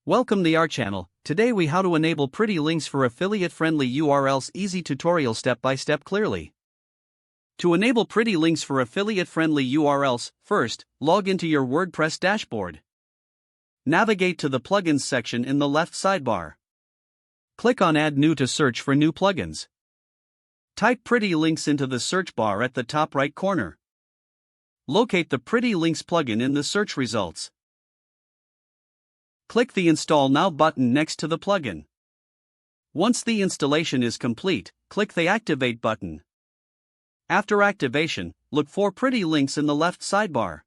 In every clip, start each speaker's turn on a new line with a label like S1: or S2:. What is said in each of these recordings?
S1: Welcome to our channel. Today we how to enable pretty links for affiliate-friendly URLs. Easy tutorial step-by-step clearly. To enable pretty links for affiliate-friendly URLs, first, log into your WordPress dashboard. Navigate to the Plugins section in the left sidebar. Click on Add New to search for new plugins. Type Pretty Links into the search bar at the top right corner. Locate the Pretty Links plugin in the search results. Click the Install Now button next to the plugin. Once the installation is complete, click the Activate button. After activation, look for Pretty Links in the left sidebar.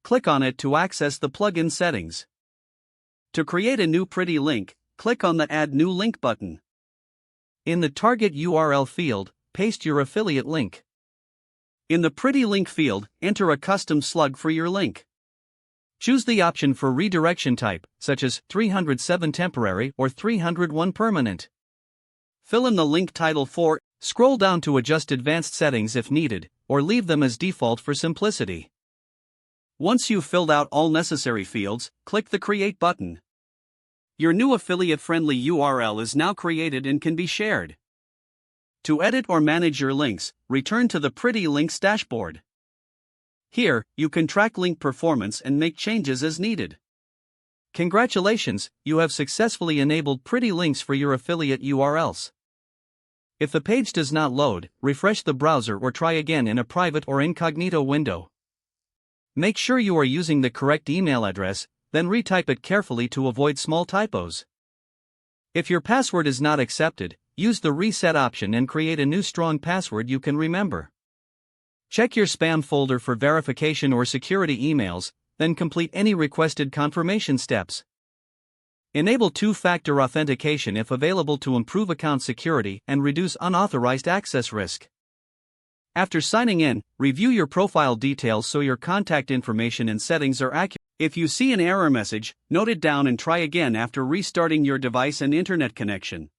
S1: Click on it to access the plugin settings. To create a new Pretty Link, click on the Add New Link button. In the target URL field, paste your affiliate link. In the Pretty Link field, enter a custom slug for your link. Choose the option for redirection type, such as 307 temporary or 301 permanent. Fill in the link title for, scroll down to adjust advanced settings if needed, or leave them as default for simplicity. Once you've filled out all necessary fields, click the Create button. Your new affiliate-friendly URL is now created and can be shared. To edit or manage your links, return to the Pretty Links dashboard. Here, you can track link performance and make changes as needed. Congratulations, you have successfully enabled Pretty Links for your affiliate URLs. If the page does not load, refresh the browser or try again in a private or incognito window. Make sure you are using the correct email address, then retype it carefully to avoid small typos. If your password is not accepted, use the reset option and create a new strong password you can remember. Check your spam folder for verification or security emails, then complete any requested confirmation steps. Enable two-factor authentication if available to improve account security and reduce unauthorized access risk. After signing in, review your profile details so your contact information and settings are accurate. If you see an error message, note it down and try again after restarting your device and internet connection.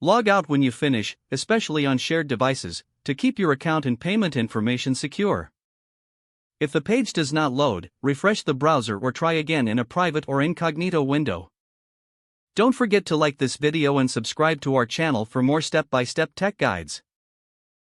S1: Log out when you finish, especially on shared devices, to keep your account and payment information secure. If the page does not load, refresh the browser or try again in a private or incognito window. Don't forget to like this video and subscribe to our channel for more step-by-step tech guides.